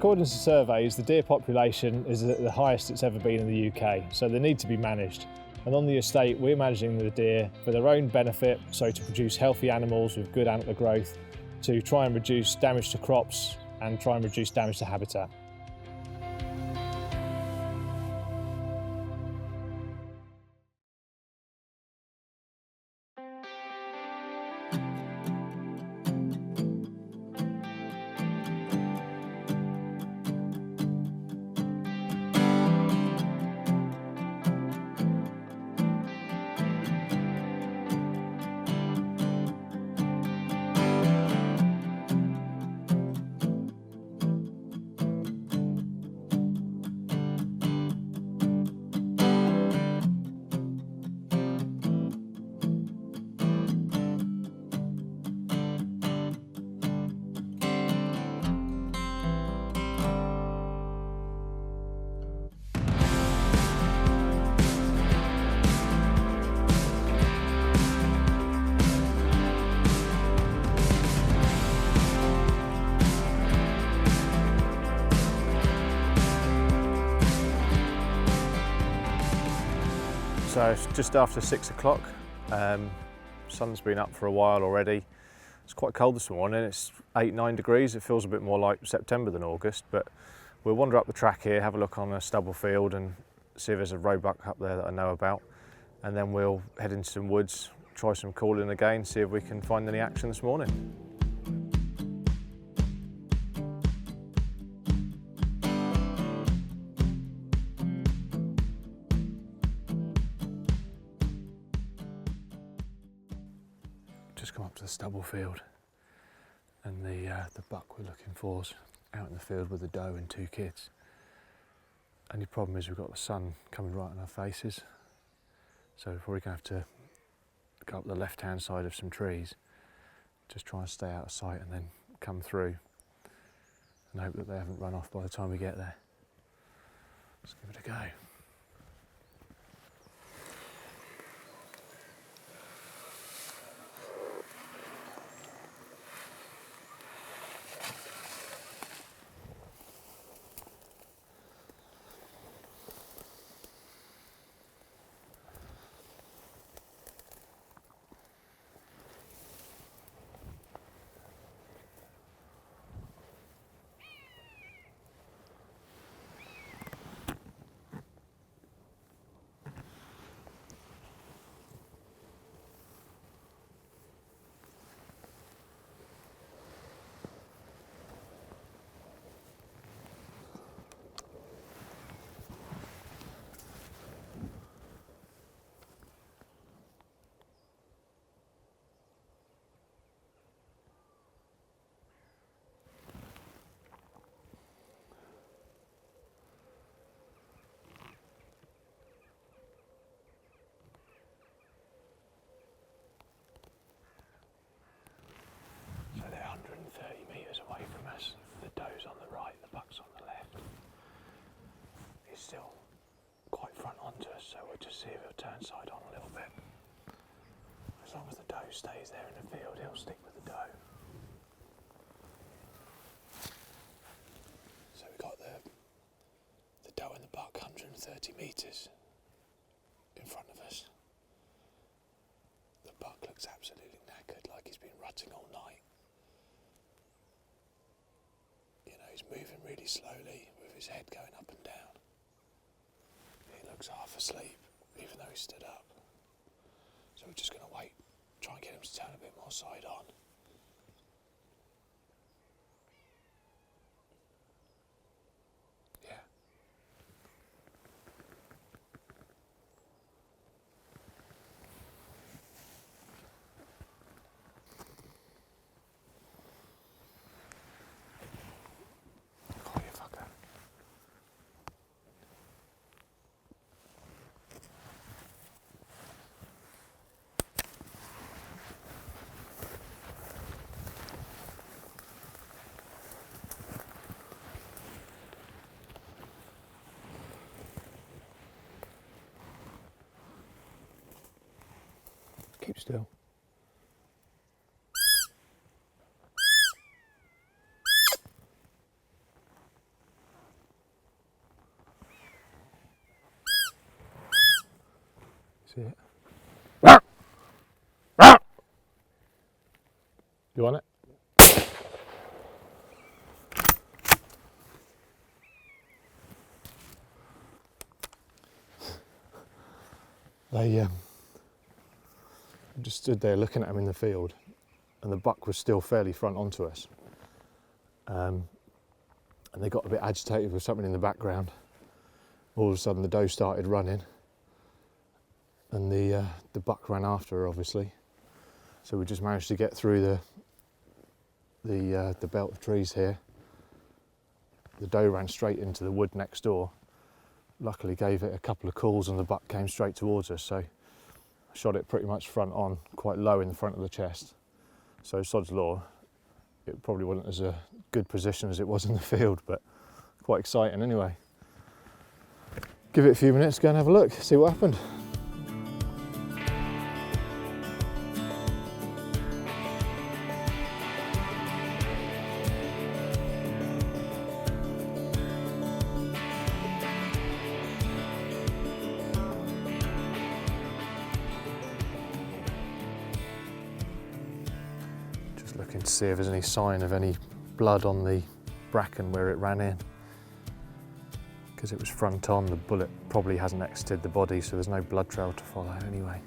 according to surveys, the deer population is at the highest it's ever been in the UK, so they need to be managed. And on the estate, we're managing the deer for their own benefit, so to produce healthy animals with good antler growth, to try and reduce damage to crops and try and reduce damage to habitat. So it's just after 6 o'clock. Sun's been up for a while already. It's quite cold this morning. It's 8-9 degrees. It feels a bit more like September than August, but we'll wander up the track here, have a look on a stubble field and see if there's a roebuck up there that I know about. And then we'll head into some woods, try some calling again, see if we can find any action this morning. Just come up to the stubble field, and the buck we're looking for is out in the field with a doe and 2 kids. Only problem is we've got the sun coming right on our faces, so we're probably going to have to go up the left-hand side of some trees, just try and stay out of sight and then come through and hope that they haven't run off by the time we get there. Let's give it a go. So they're 130 metres away from us. The doe's on the right, the buck's on the left. He's still quite front onto us, so we'll just see if he'll turn side on a little bit. As long as the doe stays there in the field, he'll stick with the doe. So we've got the doe and the buck 130 metres in front of us. The buck looks absolutely knackered, like he's been rutting all night. You know, he's moving really slowly with his head going up and down. He looks half asleep, even though he stood up. So we're just going to wait, try and get him to turn a bit more side on. Yeah. Oh, you fucker. Keep still. See it? You want it? They just stood there looking at him in the field, and the buck was still fairly front onto us. And they got a bit agitated with something in the background. All of a sudden the doe started running, and the buck ran after her, obviously. So we just managed to get through the belt of trees here. The doe ran straight into the wood next door. Luckily gave it a couple of calls and the buck came straight towards us, so I shot it pretty much front on, quite low in the front of the chest. So sod's law, it probably wasn't as a good position as it was in the field, but quite exciting anyway. Give it a few minutes, go and have a look, see what happened. Looking to see if there's any sign of any blood on the bracken where it ran in. Because it was front on, the bullet probably hasn't exited the body, so there's no blood trail to follow anyway.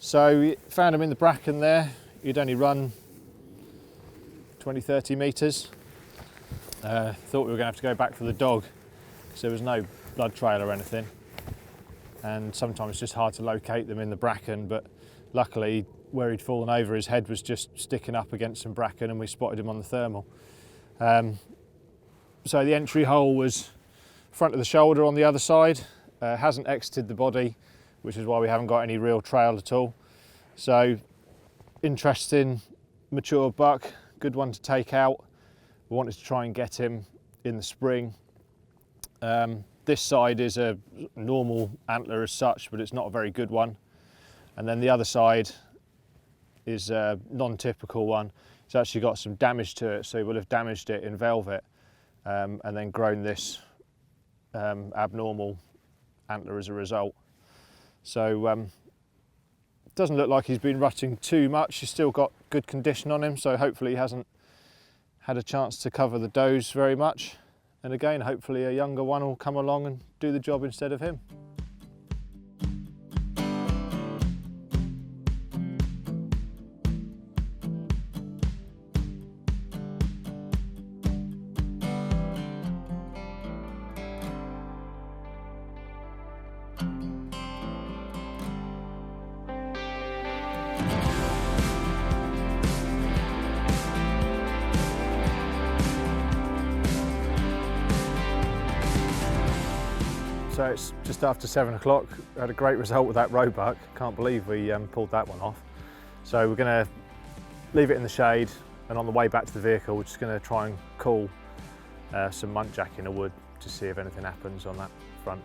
So we found him in the bracken there. He'd only run 20-30 metres. Thought we were going to have to go back for the dog because there was no blood trail or anything. And sometimes it's just hard to locate them in the bracken, but luckily where he'd fallen over, his head was just sticking up against some bracken and we spotted him on the thermal. So the entry hole was front of the shoulder on the other side, hasn't exited the body, which is why we haven't got any real trail at all. So interesting, mature buck, good one to take out. We wanted to try and get him in the spring. This side is a normal antler as such, but it's not a very good one. And then the other side is a non-typical one. It's actually got some damage to it, so we'll have damaged it in velvet and then grown this abnormal antler as a result. So doesn't look like he's been rutting too much. He's still got good condition on him, so hopefully he hasn't had a chance to cover the does very much. And again, hopefully a younger one will come along and do the job instead of him. So it's just after 7 o'clock. We had a great result with that roebuck. Can't believe we pulled that one off. So we're going to leave it in the shade, and on the way back to the vehicle we're just going to try and call some muntjac in a wood to see if anything happens on that front.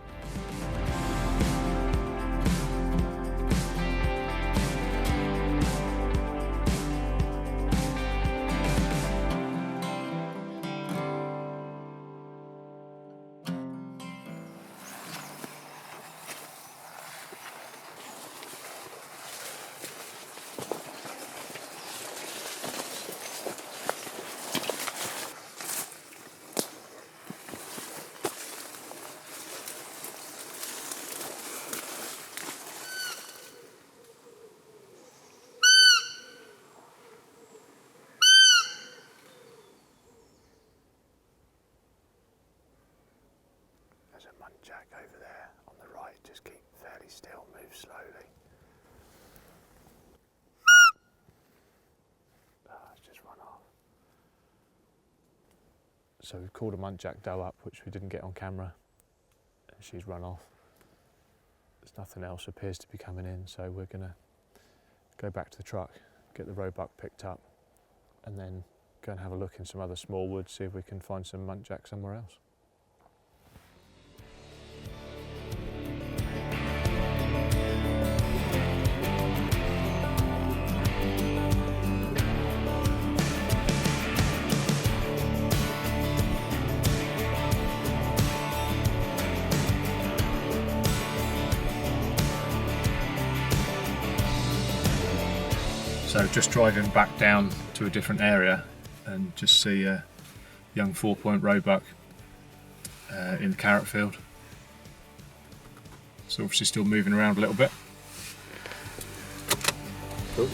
There's a muntjac over there on the right, just keep fairly still, move slowly. It's just run off. So we've called a Muntjac doe up, which we didn't get on camera, and she's run off. There's nothing else appears to be coming in, so we're going to go back to the truck, get the roebuck picked up, and then go and have a look in some other small woods, see if we can find some Muntjac somewhere else. So just driving back down to a different area and just see a young 4-point roebuck in the carrot field. It's obviously still moving around a little bit. Cool.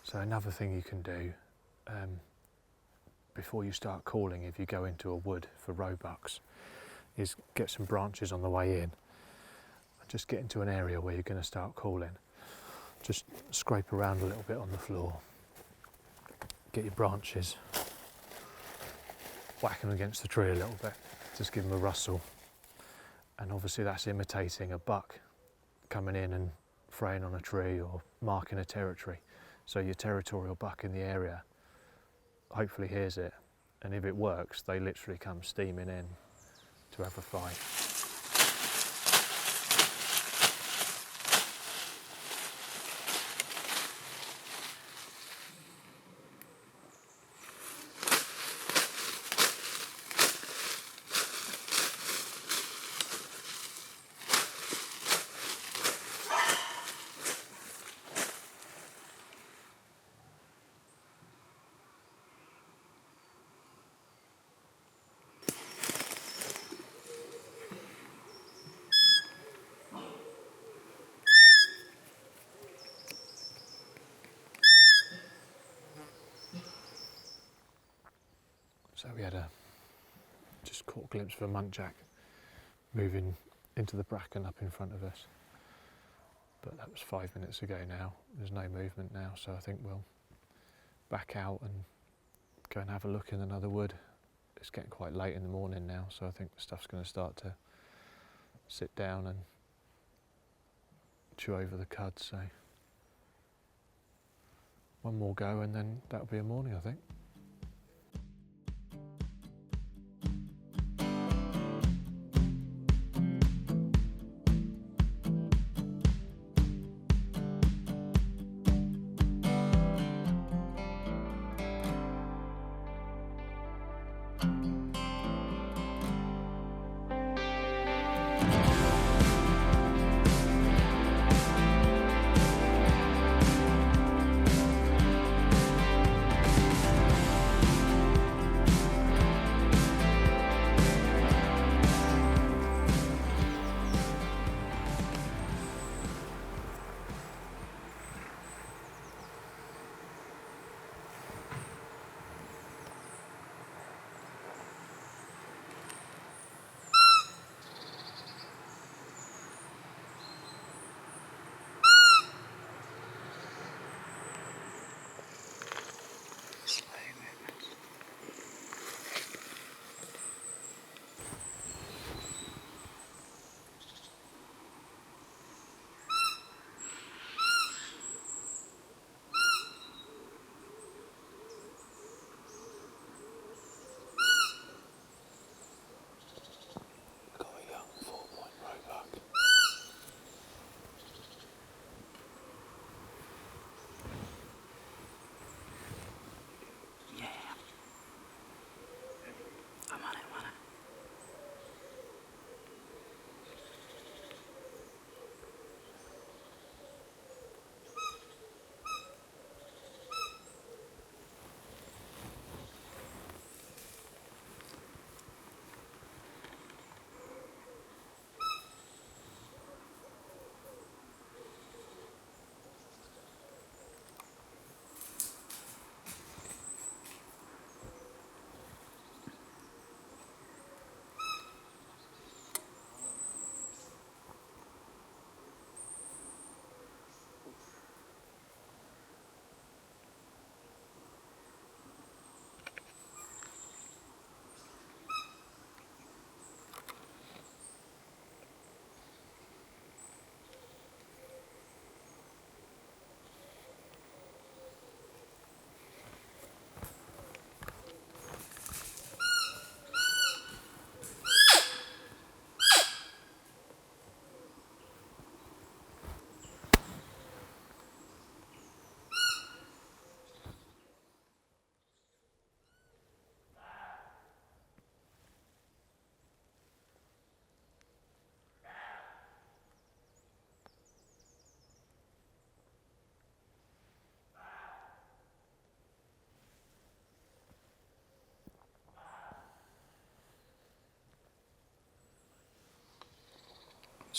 So another thing you can do before you start calling, if you go into a wood for roebucks, is get some branches on the way in. Just get into an area where you're going to start calling. Just scrape around a little bit on the floor. Get your branches, whack them against the tree a little bit, just give them a rustle. And obviously that's imitating a buck coming in and fraying on a tree or marking a territory. So your territorial buck in the area hopefully hears it, and if it works, they literally come steaming in to have a fight. So we had just caught a glimpse of a Muntjac moving into the bracken up in front of us. But that was 5 minutes ago now. There's no movement now, so I think we'll back out and go and have a look in another wood. It's getting quite late in the morning now, so I think the stuff's going to start to sit down and chew over the cud. So one more go and then that'll be a morning, I think.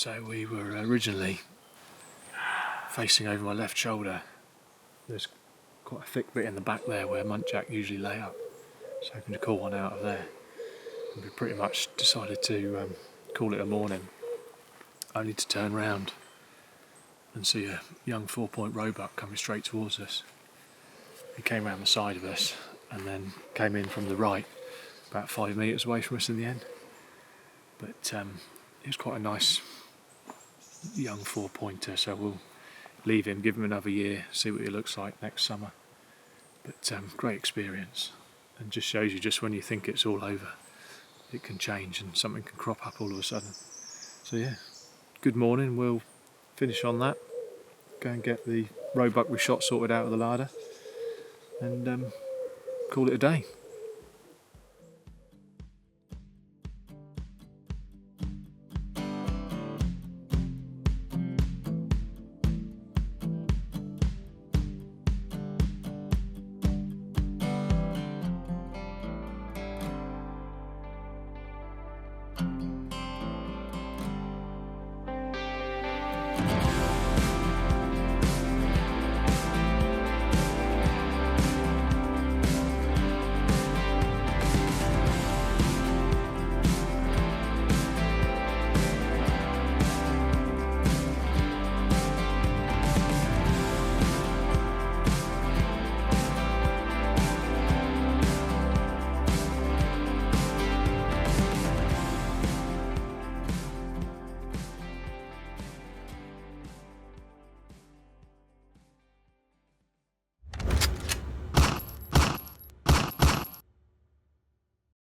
So we were originally facing over my left shoulder. There's quite a thick bit in the back there where Muntjac usually lay up. So hoping to call one out of there. And we pretty much decided to call it a morning, only to turn round and see a young 4-point roebuck coming straight towards us. He came round the side of us and then came in from the right, about 5 metres away from us in the end. But it was quite a nice young 4-pointer, so we'll leave him, give him another year, see what he looks like next summer. But great experience, and just shows you just when you think it's all over, it can change and something can crop up all of a sudden. So yeah, good morning. We'll finish on that, go and get the roebuck we shot sorted out of the larder, and call it a day.